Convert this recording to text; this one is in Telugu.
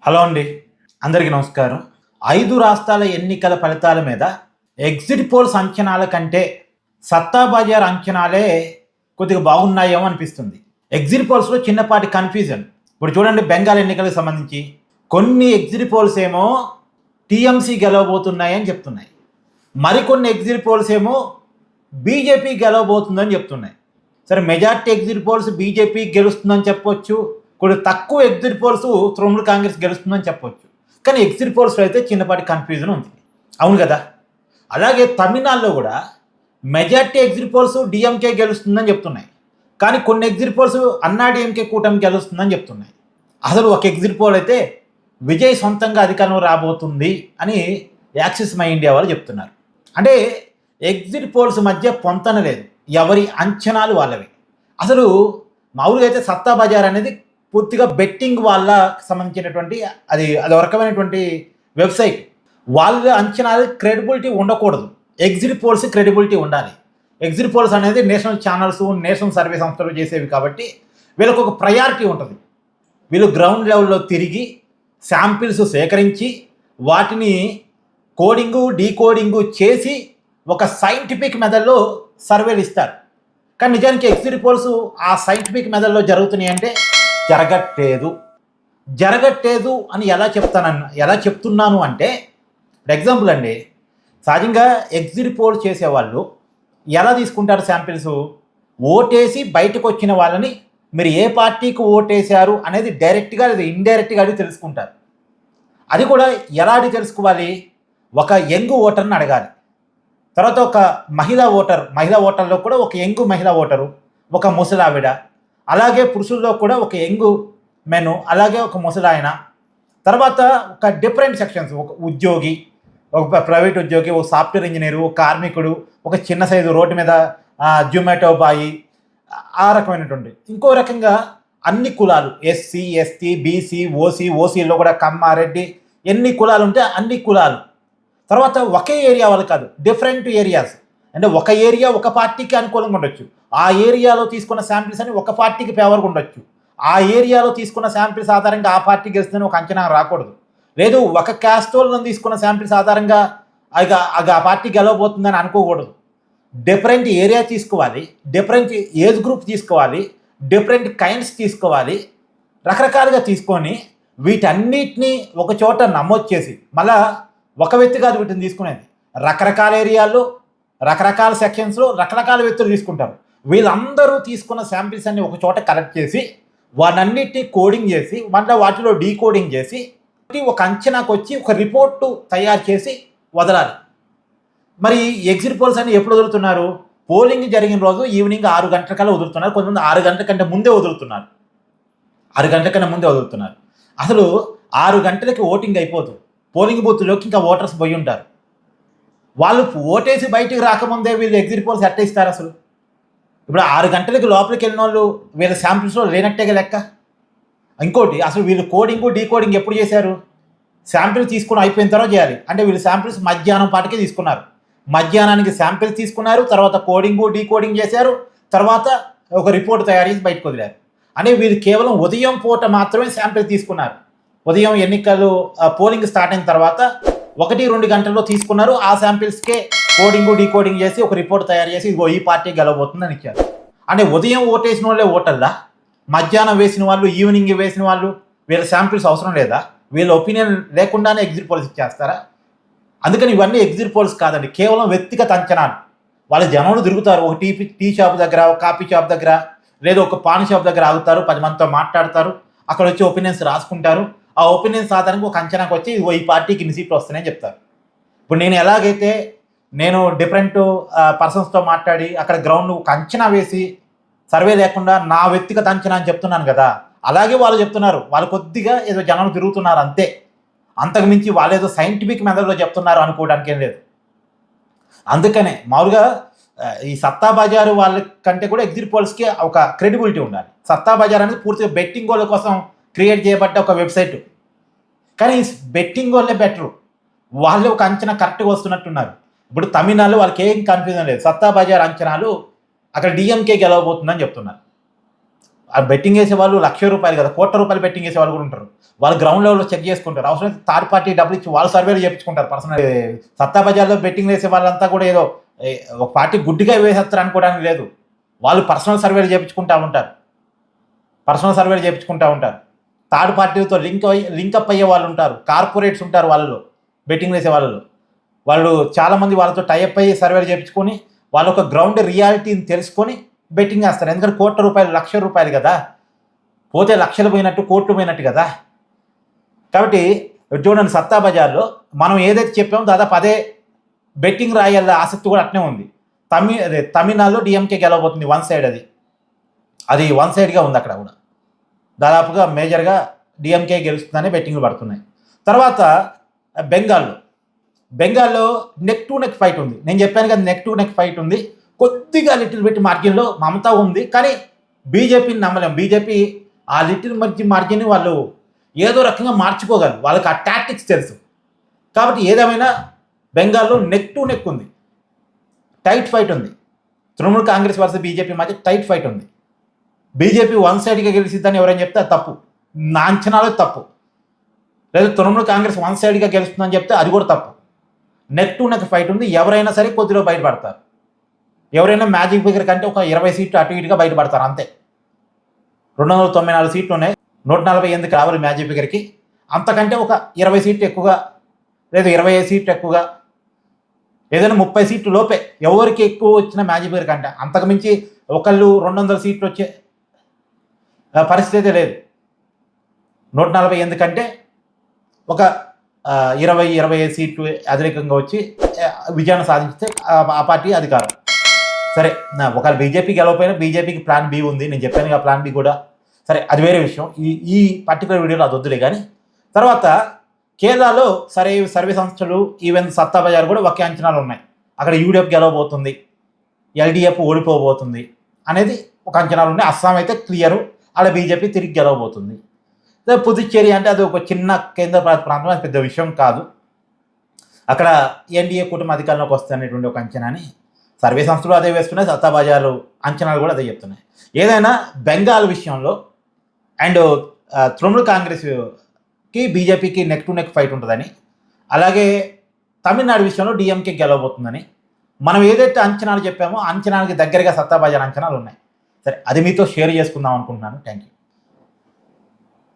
హలో అండి, అందరికీ నమస్కారం. 5 రాష్ట్రాల ఎన్నికల ఫలితాల మీద ఎగ్జిట్ పోల్స్ అంచనాల కంటే సత్తా బజార్ అంచనాలే కొద్దిగా బాగున్నాయేమో అనిపిస్తుంది. ఎగ్జిట్ పోల్స్లో చిన్నపాటి కన్ఫ్యూజన్. ఇప్పుడు చూడండి, బెంగాల్ ఎన్నికలకు సంబంధించి కొన్ని ఎగ్జిట్ పోల్స్ ఏమో టీఎంసీ గెలవబోతున్నాయని చెప్తున్నాయి, మరికొన్ని ఎగ్జిట్ పోల్స్ ఏమో బీజేపీ గెలవబోతుందని చెప్తున్నాయి. సరే, మెజార్టీ ఎగ్జిట్ పోల్స్ బీజేపీ గెలుస్తుందని చెప్పొచ్చు, కొన్ని తక్కువ ఎగ్జిట్ పోల్స్ తృణమూల్ కాంగ్రెస్ గెలుస్తుందని చెప్పొచ్చు. కానీ ఎగ్జిట్ పోల్స్లో అయితే చిన్నపాటి కన్ఫ్యూజన్ ఉంది, అవును కదా. అలాగే తమిళనాడులో కూడా మెజార్టీ ఎగ్జిట్ పోల్స్ డిఎంకే గెలుస్తుందని చెప్తున్నాయి, కానీ కొన్ని ఎగ్జిట్ పోల్స్ అన్నా డిఎంకే కూటమి గెలుస్తుందని చెప్తున్నాయి. అసలు ఒక ఎగ్జిట్ పోల్ అయితే విజయ్ సొంతంగా అధికారంలో రాబోతుంది అని యాక్సిస్ మై ఇండియా వాళ్ళు చెప్తున్నారు. అంటే ఎగ్జిట్ పోల్స్ మధ్య పొంతన లేదు, ఎవరి అంచనాలు వాళ్ళవి. అసలు మామూలుగా అయితే సత్తా బజార్ అనేది పూర్తిగా బెట్టింగ్ వాళ్ళకి సంబంధించినటువంటి అది ఒక రకమైనటువంటి వెబ్సైట్. వాళ్ళ అంచనాలు క్రెడిబిలిటీ ఉండకూడదు, ఎగ్జిట్ పోల్స్ క్రెడిబిలిటీ ఉండాలి. ఎగ్జిట్ పోల్స్ అనేది నేషనల్ ఛానల్స్, నేషనల్ సర్వే సంస్థలు చేసేవి కాబట్టి వీళ్ళకు ఒక ప్రయారిటీ ఉంటుంది. వీళ్ళు గ్రౌండ్ లెవెల్లో తిరిగి శాంపిల్స్ సేకరించి వాటిని కోడింగు డీకోడింగు చేసి ఒక సైంటిఫిక్ మెథడ్లో సర్వేలు ఇస్తారు. కానీ నిజానికి ఎగ్జిట్ పోల్స్ ఆ సైంటిఫిక్ మెథడ్లో జరుగుతున్నాయి అంటే జరగట్లేదు అని ఎలా చెప్తున్నాను అంటే, ఎగ్జాంపుల్ అండి, సహజంగా ఎగ్జిట్ పోల్ చేసేవాళ్ళు ఎలా తీసుకుంటారు శాంపిల్స్? ఓటేసి బయటకు వచ్చిన వాళ్ళని మీరు ఏ పార్టీకి ఓటేశారు అనేది డైరెక్ట్గా లేదా ఇండైరెక్ట్గా అడిగి తెలుసుకుంటారు. అది కూడా ఎలా అడిగి తెలుసుకోవాలి? ఒక యంగ్ ఓటర్ని అడగాలి, తర్వాత ఒక మహిళా ఓటర్లో కూడా ఒక యంగ్ మహిళా ఓటరు, ఒక ముసలావిడ, అలాగే పురుషుల్లో కూడా ఒక యంగ్ మెను, అలాగే ఒక ముసలాయన, తర్వాత ఒక డిఫరెంట్ సెక్షన్స్, ఒక ఉద్యోగి, ఒక ప్రైవేట్ ఉద్యోగి, ఒక సాఫ్ట్వేర్ ఇంజనీరు, ఒక కార్మికుడు, ఒక చిన్న సైజు రోడ్డు మీద జొమాటో బాయి, ఆ రకమైనటువంటి. ఇంకో రకంగా అన్ని కులాలు, ఎస్సీ ఎస్టీ బీసీ ఓసీలో కూడా కమ్మారెడ్డి, ఎన్ని కులాలు ఉంటే అన్ని కులాలు. తర్వాత ఒకే ఏరియా వాళ్ళు కాదు, డిఫరెంట్ ఏరియాస్. అంటే ఒక ఏరియా ఒక పార్టీకి అనుకూలంగా ఉండొచ్చు, ఆ ఏరియాలో తీసుకున్న శాంపిల్స్ అని ఒక పార్టీకి ఫేవర్గా ఉండొచ్చు. ఆ ఏరియాలో తీసుకున్న శాంపిల్స్ ఆధారంగా ఆ పార్టీ గెలుస్తుందని ఒక అంచనా రాకూడదు. లేదు, ఒక క్యాస్టోల్లో తీసుకున్న శాంపిల్స్ ఆధారంగా ఆ పార్టీ గెలవబోతుందని అనుకోకూడదు. డిఫరెంట్ ఏరియా తీసుకోవాలి, డిఫరెంట్ ఏజ్ గ్రూప్ తీసుకోవాలి, డిఫరెంట్ కైండ్స్ తీసుకోవాలి. రకరకాలుగా తీసుకొని వీటన్నిటినీ ఒక చోట నమోదు చేసి, మళ్ళా ఒక వ్యక్తి కాదు వీటిని తీసుకునేది, రకరకాల ఏరియాల్లో రకరకాల సెక్షన్స్లో రకరకాల వ్యక్తులు తీసుకుంటారు. వీళ్ళందరూ తీసుకున్న శాంపిల్స్ అన్ని ఒక చోట కలెక్ట్ చేసి వాటన్నిటిని కోడింగ్ చేసి మళ్ళీ వాటిలో డీకోడింగ్ చేసి ఒక అంచనాకు వచ్చి ఒక రిపోర్టు తయారు చేసి వదలాలి. మరి ఎగ్జిట్ పోల్స్ అని ఎప్పుడు వదులుతున్నారు? పోలింగ్ జరిగిన రోజు ఈవినింగ్ 6 గంటల కల్లా వదులుతున్నారు, కొంతమంది 6 గంటల కంటే ముందే వదులుతున్నారు. 6 గంటల కన్నా ముందే వదులుతున్నారు. అసలు 6 గంటలకి ఓటింగ్ అయిపోతుంది, పోలింగ్ బూత్లోకి ఇంకా ఓటర్స్ పోయి ఉంటారు. వాళ్ళు ఓటేసి బయటికి రాకముందే వీళ్ళు ఎగ్జిట్ పోల్స్ ఎట్ట ఇస్తారు? అసలు ఇప్పుడు 6 గంటలకి లోపలికి వెళ్ళిన వాళ్ళు వీళ్ళ శాంపిల్స్లో లేనట్టేగా లెక్క. ఇంకోటి, అసలు వీళ్ళు కోడింగ్ డీకోడింగ్ ఎప్పుడు చేశారు? శాంపిల్ తీసుకుని అయిపోయిన తర్వాత చేయాలి. అంటే వీళ్ళు శాంపిల్స్ మధ్యాహ్నం పాటికే తీసుకున్నారు, మధ్యాహ్నానికి శాంపిల్స్ తీసుకున్నారు, తర్వాత కోడింగ్ డీకోడింగ్ చేశారు, తర్వాత ఒక రిపోర్ట్ తయారు చేసి బయటకు వదిలారు. అంటే వీళ్ళు కేవలం ఉదయం పూట మాత్రమే శాంపిల్ తీసుకున్నారు. ఉదయం ఎన్నికలు పోలింగ్ స్టార్ట్ అయిన తర్వాత 1-2 గంటల్లో తీసుకున్నారు. ఆ శాంపిల్స్కే కోడింగ్ డీకోడింగ్ చేసి ఒక రిపోర్ట్ తయారు చేసి ఇదిగో ఈ పార్టీ గెలవబోతుందని ఇచ్చారు. అంటే ఉదయం ఓటేసిన వాళ్ళే ఓటర్లా? మధ్యాహ్నం వేసిన వాళ్ళు, ఈవినింగ్ వేసిన వాళ్ళు వీళ్ళ శాంపిల్స్ అవసరం లేదా? వీళ్ళ ఒపీనియన్ లేకుండానే ఎగ్జిట్ పోల్స్ ఇచ్చేస్తారా? అందుకని ఇవన్నీ ఎగ్జిట్ పోల్స్ కాదండి, కేవలం వ్యక్తిగత అంచనాలు. వాళ్ళ జనంలో తిరుగుతారు, ఒక టీ షాప్ దగ్గర, ఒక కాఫీ షాప్ దగ్గర, లేదా ఒక పాన్ షాప్ దగ్గర ఆగుతారు, 10 మందితో మాట్లాడతారు, అక్కడ వచ్చి ఒపీనియన్స్ రాసుకుంటారు. ఆ ఒపీనియన్స్ ఆధారంగా ఒక అంచనాకు వచ్చి ఈ పార్టీకి ఇన్ని సీట్లు వస్తున్నాయని చెప్తారు. ఇప్పుడు నేను ఎలాగైతే డిఫరెంట్ పర్సన్స్తో మాట్లాడి అక్కడ గ్రౌండ్ ఒక అంచనా వేసి సర్వే లేకుండా నా వ్యక్తిగత అంచనా అని చెప్తున్నాను కదా, అలాగే వాళ్ళు చెప్తున్నారు. వాళ్ళు కొద్దిగా ఏదో జనాలు తిరుగుతున్నారు అంతే, అంతకుమించి వాళ్ళు ఏదో సైంటిఫిక్ మెథడ్లో చెప్తున్నారు అనుకోవడానికి ఏం లేదు. అందుకనే మామూలుగా ఈ సత్తా బజారు వాళ్ళ కంటే కూడా ఎగ్జిట్ పోల్స్కి ఒక క్రెడిబిలిటీ ఉండాలి. సత్తా బజార్ అనేది పూర్తిగా బెట్టింగ్ వాళ్ళ కోసం క్రియేట్ చేయబడ్డ ఒక వెబ్సైట్. కానీ బెట్టింగ్ వాళ్ళే బెటరు, వాళ్ళు ఒక అంచనా కరెక్ట్గా వస్తున్నట్టున్నారు. ఇప్పుడు తమిళనాడులో వాళ్ళకి ఏం కన్ఫ్యూజన్ లేదు, సత్తా బజార్ అంచనాలు అక్కడ డిఎంకే గెలవబోతుందని చెప్తున్నారు. ఆ బెట్టింగ్ వేసే వాళ్ళు ₹1,00,000 కదా, ₹1,00,00,000 బెట్టింగ్ వేసే వాళ్ళు కూడా ఉంటారు. వాళ్ళు గ్రౌండ్ లెవెల్లో చెక్ చేసుకుంటారు. అవసరం థర్డ్ పార్టీ డబ్బులు ఇచ్చి వాళ్ళు సర్వేలు చేయించుకుంటారు. పర్సనల్ సత్తా బజార్లో బెట్టింగ్ వేసే వాళ్ళంతా కూడా ఏదో ఒక పార్టీ గుడ్డిగా వేసేస్తారు అనుకోవడానికి లేదు. వాళ్ళు పర్సనల్ సర్వేలు చేయించుకుంటూ ఉంటారు. థర్డ్ పార్టీలతో లింకప్ అయ్యే వాళ్ళు ఉంటారు. కార్పొరేట్స్ ఉంటారు వాళ్ళలో, బెట్టింగ్ వేసే వాళ్ళలో. వాళ్ళు చాలామంది వాళ్ళతో టైఅప్ అయ్యి సర్వేలు చేయించుకొని వాళ్ళ ఒక గ్రౌండ్ రియాలిటీని తెలుసుకొని బెట్టింగ్ వేస్తారు. ఎందుకంటే ₹1,00,00,000 ₹1,00,000 కదా, పోతే లక్షలు పోయినట్టు కోట్లు పోయినట్టు కదా. కాబట్టి చూడండి, సత్తా బజార్లో మనం ఏదైతే చెప్పామో దాదాపు అదే బెట్టింగ్ రాయాల ఆసక్తి కూడా అట్నే ఉంది. తమిళనాడులో డిఎంకే గెలవబోతుంది, వన్ సైడ్. అది వన్ సైడ్గా ఉంది. అక్కడ కూడా దాదాపుగా మేజర్గా డిఎంకే గెలుస్తుందని బెట్టింగ్లు పడుతున్నాయి. తర్వాత బెంగాల్లో నెక్ టు నెక్ ఫైట్ ఉంది. నేను చెప్పాను కదా, నెక్ టు నెక్ ఫైట్ ఉంది. కొద్దిగా లిటిల్ బిట్ మార్జిన్లో మమతా ఉంది, కానీ బీజేపీని నమ్మలేం. బీజేపీ ఆ లిటిల్ మార్జిన్ వాళ్ళు ఏదో రకంగా మార్చుకోగలరు. వాళ్ళకి ఆ టాక్టిక్స్ తెలుసు. కాబట్టి ఏదేమైనా బెంగాల్లో నెక్ టు నెక్ ఉంది, టైట్ ఫైట్ ఉంది. తృణమూల్ కాంగ్రెస్ వర్సెస్ బీజేపీ మధ్య టైట్ ఫైట్ ఉంది. బీజేపీ వన్ సైడ్గా గెలిచిద్దని ఎవరైనా చెప్తే అది తప్పు, నా అంచనాలో తప్పు. లేదా తృణమూల్ కాంగ్రెస్ వన్ సైడ్గా గెలుస్తుందని చెప్తే అది కూడా తప్పు. నెక్ టు నెక్ ఫైట్ ఉంది. ఎవరైనా సరే కొద్దిలో బయటపడతారు. ఎవరైనా మ్యాజిక్ ఫిగర్ కంటే ఒక 20 సీట్లు అటు ఇటుగా బయటపడతారు అంతే. 294 సీట్లు ఉన్నాయి, 148 రావాలి మ్యాజిక్ ఫిగర్కి. అంతకంటే ఒక 20 సీట్లు ఎక్కువగా, లేదా 25 సీట్లు ఎక్కువగా, ఏదైనా 30 సీట్లు లోపే ఎవరికి ఎక్కువ వచ్చిన మ్యాజిక్ ఫిగర్ కంటే. అంతకుమించి ఒకళ్ళు 200 సీట్లు వచ్చే పరిస్థితి లేదు. 148 కంటే ఒక 20-25 సీట్లు అధికంగా వచ్చి విజయాన్ని సాధించితే ఆ పార్టీ అధికారం. సరే, ఒకవేళ బీజేపీ గెలవకపోయినా బీజేపీకి ప్లాన్ బి ఉంది. నేను చెప్పాను ఆ ప్లాన్ బి కూడా. సరే, అది వేరే విషయం. ఈ పర్టికులర్ వీడియోలో అది వద్దులే. కానీ తర్వాత కేరళలో సర్వే సంస్థలు ఈవెన్ సత్తా బజార్ కూడా ఒకే అంచనాలు ఉన్నాయి. అక్కడ యూడీఎఫ్ గెలవబోతుంది, ఎల్డీఎఫ్ ఓడిపోబోతుంది అనేది ఒక అంచనాలు ఉన్నాయి. అస్సాం అయితే క్లియరు, అక్కడ బీజేపీ తిరిగి గెలవబోతుంది. పుదుచ్చేరి అంటే అది ఒక చిన్న కేంద్ర ప్రాంతం, అది పెద్ద విషయం కాదు. అక్కడ ఎన్డీఏ కూటమి అధికారంలోకి వస్తుంది అనేటువంటి ఒక అంచనాని సర్వే సంస్థలు అదే వేస్తున్నాయి, సత్తా బజారు అంచనాలు కూడా అదే చెప్తున్నాయి. ఏదైనా బెంగాల్ విషయంలో అండ్ తృణమూల్ కాంగ్రెస్కి బీజేపీకి నెక్ టు నెక్ ఫైట్ ఉంటుందని, అలాగే తమిళనాడు విషయంలో డిఎంకే గెలవబోతుందని మనం ఏదైతే అంచనాలు చెప్పామో అంచనాలకి దగ్గరగా సత్తా బజార్ అంచనాలు ఉన్నాయి. సరే, అది మీతో షేర్ చేసుకుందాం అనుకుంటున్నాను. Thank you.